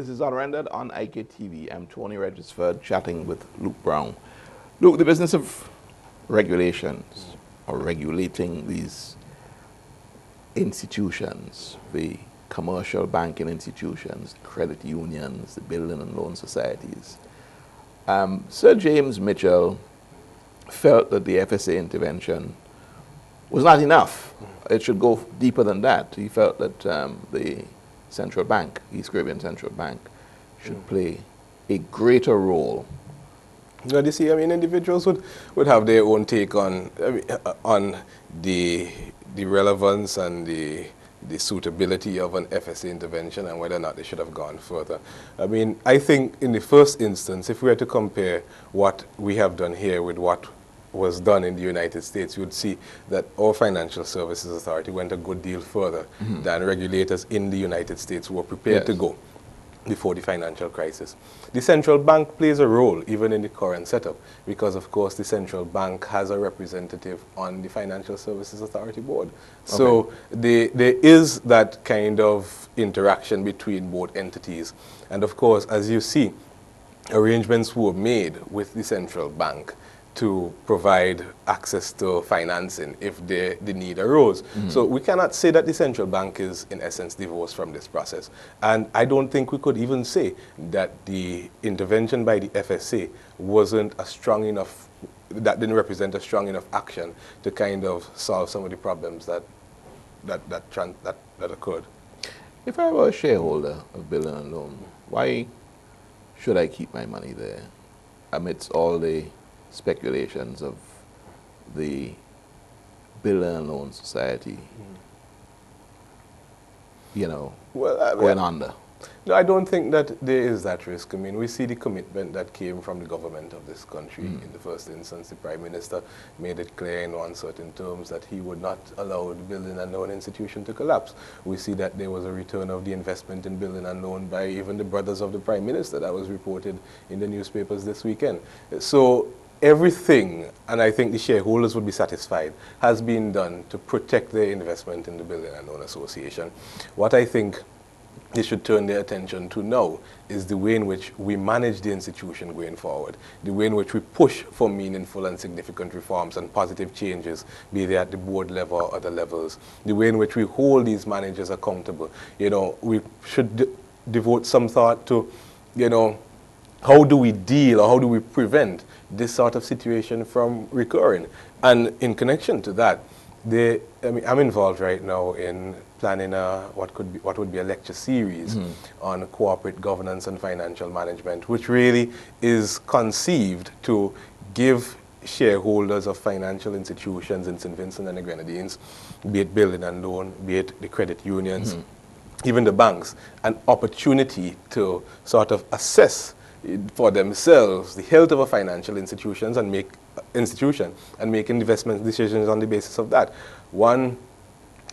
This is Unrendered on IKTV. I'm Tony Regisford chatting with Luke Brown. Luke, the business of regulations or regulating these institutions, the commercial banking institutions, credit unions, the building and loan societies. Sir James Mitchell felt that the FSA intervention was not enough. It should go deeper than that. He felt that the central bank, East Caribbean Central Bank, should play a greater role. You see, individuals would have their own take on the relevance and the suitability of an FSA intervention and whether or not they should have gone further. I think in the first instance, if we were to compare what we have done here with what was done in the United States, you would see that our Financial Services Authority went a good deal further than regulators in the United States who were prepared to go before the financial crisis. The central bank plays a role even in the current setup because, of course, the central bank has a representative on the Financial Services Authority board. So there is that kind of interaction between both entities. And, of course, as you see, arrangements were made with the central bank to provide access to financing if the need arose. So we cannot say that the central bank is, in essence, divorced from this process. And I don't think we could even say that the intervention by the FSA wasn't a strong enough, that didn't represent a strong enough action to kind of solve some of the problems that occurred. If I were a shareholder of Building and Loan, why should I keep my money there amidst all the speculations of the Building and Loan Society, going under? No, I don't think that there is that risk. We see the commitment that came from the government of this country. In the first instance, the Prime Minister made it clear in uncertain terms that he would not allow the Building and Loan institution to collapse. We see that there was a return of the investment in Building and Loan by even the brothers of the Prime Minister that was reported in the newspapers this weekend. So everything, and I think the shareholders would be satisfied, has been done to protect their investment in the Building and Loan Association. What I think they should turn their attention to now is the way in which we manage the institution going forward, the way in which we push for meaningful and significant reforms and positive changes, be they at the board level or other levels, the way in which we hold these managers accountable. We should devote some thought to, how do we deal or how do we prevent this sort of situation from recurring? And in connection to that, I'm involved right now in planning what would be a lecture series on corporate governance and financial management, which really is conceived to give shareholders of financial institutions in St. Vincent and the Grenadines, be it Building and Loan, be it the credit unions, even the banks, an opportunity to sort of assess for themselves the health of a financial institution and make investment decisions on the basis of that. One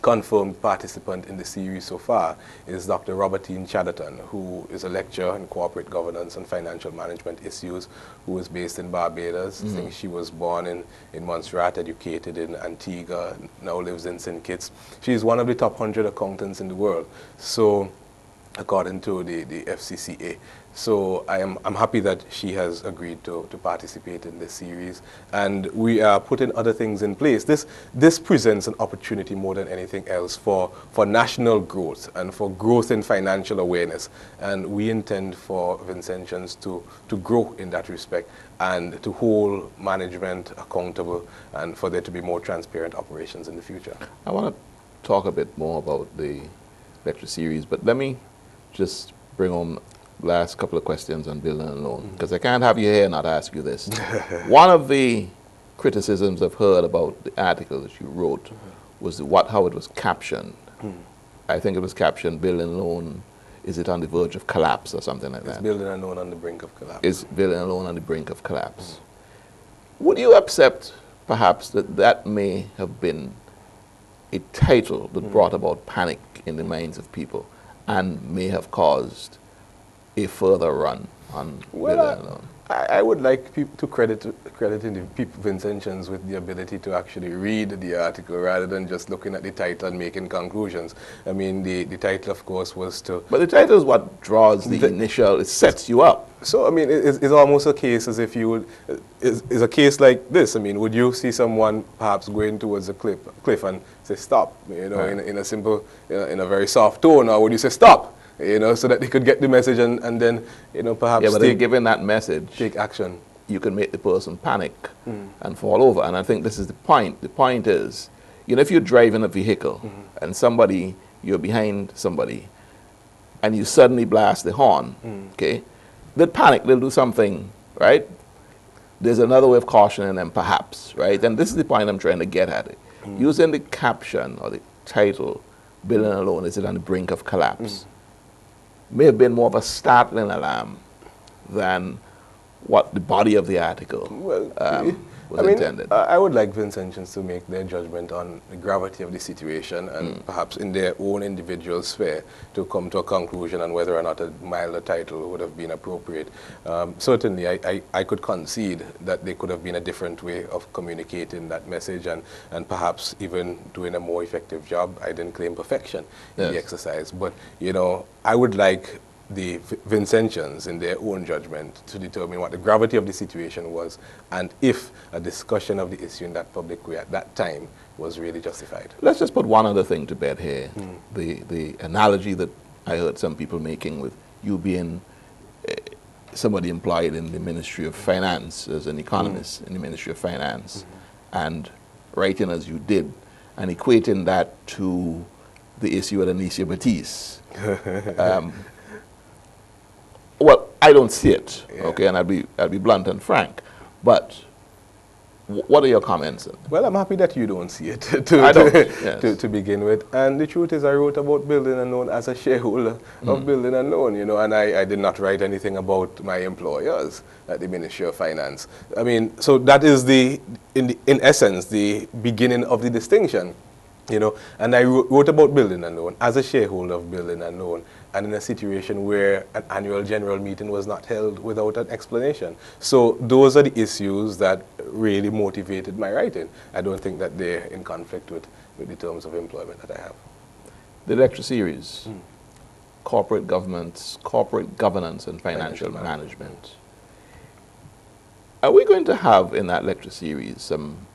confirmed participant in the series so far is Dr. Robertine Chatterton, who is a lecturer in corporate governance and financial management issues, who is based in Barbados. I think she was born in Montserrat, educated in Antigua, now lives in St. Kitts. She is one of the top 100 accountants in the world, so according to the FCCA. So I'm happy that she has agreed to participate in this series, and we are putting other things in place. This presents an opportunity more than anything else for national growth and for growth in financial awareness, and we intend for Vincentians to grow in that respect and to hold management accountable and for there to be more transparent operations in the future. I want to talk a bit more about the lecture series, but let me just bring on last couple of questions on Building and Loan, because I can't have you here and not ask you this. One of the criticisms I've heard about the article that you wrote was how it was captioned. I think it was captioned, Building and Loan, is it on the verge of collapse or something like that? It's Building and Loan on the brink of collapse. Is Building and Loan on the brink of collapse? Would you accept, perhaps, that may have been a title that brought about panic in the minds of people and may have caused a further run on Building and Loan? I would like people to credit Vincentians with the ability to actually read the article rather than just looking at the title and making conclusions. I mean, the title, of course, was to... But the title is what draws the initial, it sets you up. So, I mean, it's almost a case as if you would... Is a case like this. I mean, would you see someone perhaps going towards a cliff and say, stop, you know, Right. in a simple, in a very soft tone, or would you say, stop? You know, so that they could get the message and then, you know, perhaps Yeah, but then given that message, take action. you can make the person panic and fall over. And I think this is the point. The point is, you know, if you're driving a vehicle and you're behind somebody, and you suddenly blast the horn, okay, they'll panic, they'll do something, right? There's another way of cautioning them, perhaps, right? And this is the point I'm trying to get at it. Using the caption or the title, Building Alone, is it on the brink of collapse? May have been more of a startling alarm than what the body of the article was intended. I would like Vincentians to make their judgment on the gravity of the situation and perhaps in their own individual sphere to come to a conclusion on whether or not a milder title would have been appropriate. Certainly, I could concede that there could have been a different way of communicating that message and perhaps even doing a more effective job. I didn't claim perfection in the exercise, but, you know, I would like the Vincentians in their own judgment to determine what the gravity of the situation was and if a discussion of the issue in that public way at that time was really justified. Let's just put one other thing to bed here. The analogy that I heard some people making with you being somebody employed in the Ministry of Finance as an economist in the Ministry of Finance and writing as you did and equating that to the issue with Anicia Batiste. Well, I don't see it, okay, and I'll be blunt and frank. But what are your comments? Well, I'm happy that you don't see it to begin with. And the truth is, I wrote about Building Alone as a shareholder of Building Alone, you know, and I did not write anything about my employers at the Ministry of Finance. I mean, so that is in essence, the beginning of the distinction. You know, and I wrote about Building Alone as a shareholder of Building Alone and in a situation where an annual general meeting was not held without an explanation. So those are the issues that really motivated my writing. I don't think that they're in conflict with the terms of employment that I have. The lecture series, Corporate Governance and Financial Management. Are we going to have in that lecture series some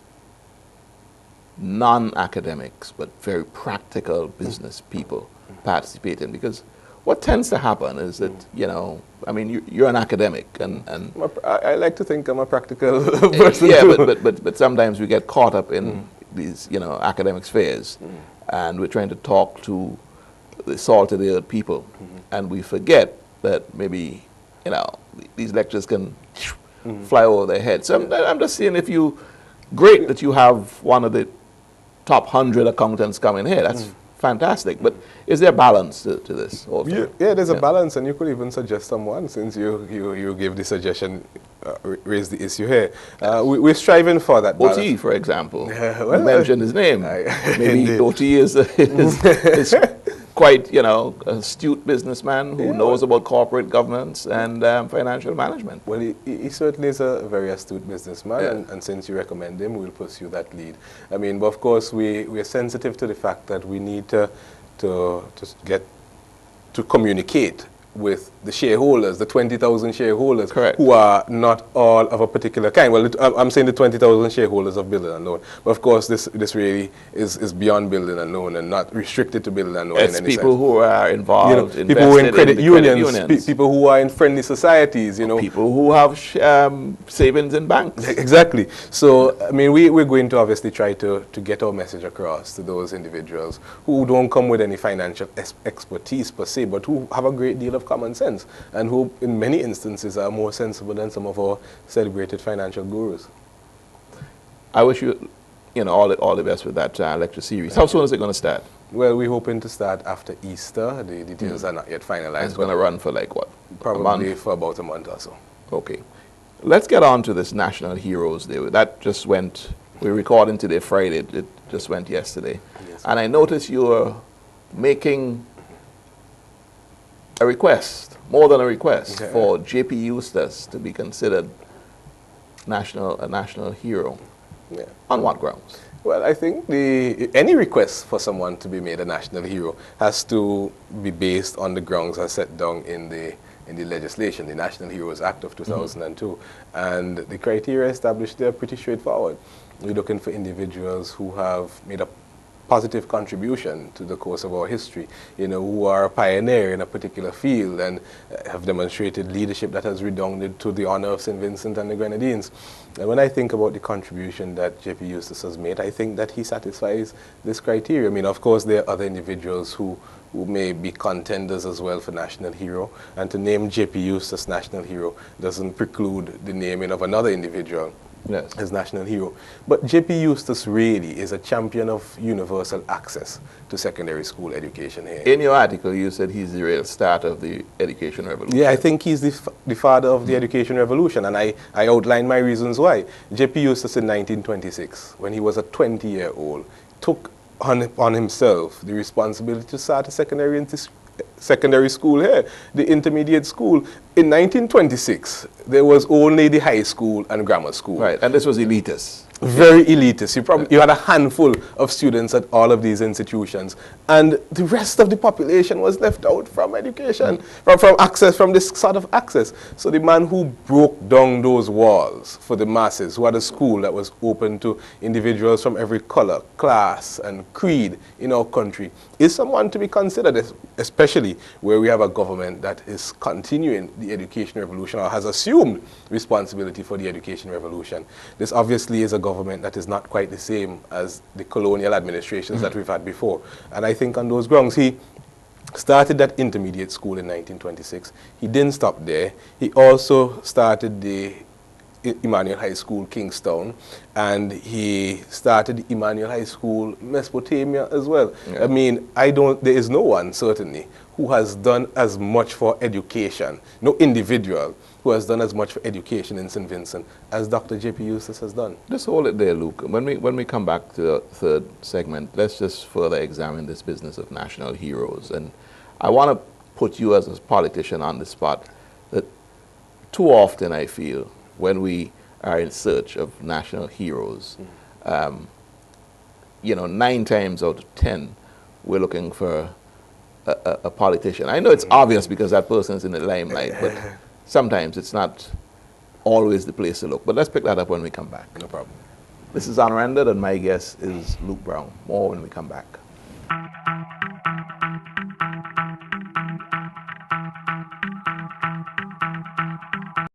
non-academics but very practical business people participating? Because what tends to happen is that, you know, I mean, you're an academic and I like to think I'm a practical person yeah, too. but sometimes we get caught up in these, you know, academic spheres and we're trying to talk to the salted earth people and we forget that maybe, you know, these lectures can fly over their heads. So I'm just saying, if you, great that you have one of the top 100 accountants coming here. That's fantastic. But is there balance to this also? Yeah, there's a balance, and you could even suggest someone since you gave the suggestion, raise the issue here. We're striving for that balance. OT, for example. Well, you mentioned his name. Maybe OT is quite, you know, astute businessman who knows about corporate governance and financial management. Well, he certainly is a very astute businessman, and since you recommend him, we'll pursue that lead. I mean, but of course, we're sensitive to the fact that we need to communicate with the shareholders, the 20,000 shareholders, who are not all of a particular kind. Well, I'm saying the 20,000 shareholders of Building Alone, but of course this really is beyond Building Alone and not restricted to Building Alone. It's in any people sense. Who are involved, you know, people who are in credit unions, people who are in friendly societies, you know. People who have savings in banks. Exactly. So, I mean, we're going to obviously try to get our message across to those individuals who don't come with any financial expertise per se, but who have a great deal of common sense and who in many instances are more sensible than some of our celebrated financial gurus. I wish you know, all the best with that lecture series. How soon is it going to start? Well, we're hoping to start after Easter. The details are not yet finalized. It's going to run for like what? Probably for about a month or so. Okay. Let's get on to this National Heroes Day. That just went, we're recording today Friday, it just went yesterday. Yes. And I noticed you were making a request, more than a request, Okay. for J.P. Eustace to be considered a national hero. Yeah. On what grounds? Well, I think any request for someone to be made a national hero has to be based on the grounds as set down in the legislation, the National Heroes Act of 2002. And the criteria established there are pretty straightforward. We're looking for individuals who have made a positive contribution to the course of our history, who are a pioneer in a particular field and have demonstrated leadership that has redounded to the honor of St. Vincent and the Grenadines. And when I think about the contribution that J.P. Eustace has made, I think that he satisfies this criteria. I mean, of course, there are other individuals who may be contenders as well for National Hero, and to name J.P. Eustace National Hero doesn't preclude the naming of another individual as National Hero. But J.P. Eustace really is a champion of universal access to secondary school education here. In your article, you said he's the real start of the education revolution. Yeah, I think he's the father of the education revolution, and I outlined my reasons why. J.P. Eustace in 1926, when he was a 20-year-old, took on himself the responsibility to start a secondary school here, the intermediate school. In 1926, there was only the high school and grammar school. Right, and this was elitist. Very elitist. You had a handful of students at all of these institutions, and the rest of the population was left out from education, from this sort of access. So the man who broke down those walls for the masses, who had a school that was open to individuals from every color, class, and creed in our country, is someone to be considered, especially where we have a government that is continuing the education revolution or has assumed responsibility for the education revolution. This obviously is a government that is not quite the same as the colonial administrations that we've had before. And I think on those grounds, he started that intermediate school in 1926. He didn't stop there. He also started the Emmanuel High School, Kingstown, and he started the Emmanuel High School, Mesopotamia as well. Yeah. I mean, there is no one, certainly, who has done as much for education, no individual who has done as much for education in St. Vincent as Dr. J.P. Eustace has done. Just hold it there, Luke. When we come back to the third segment, let's just further examine this business of national heroes. And I want to put you as a politician on the spot that too often I feel when we are in search of national heroes, 9 times out of 10, we're looking for a politician. I know it's obvious because that person is in the limelight, but sometimes it's not always the place to look. But let's pick that up when we come back. No problem. This is Unrendered, and my guest is Luke Brown. More when we come back.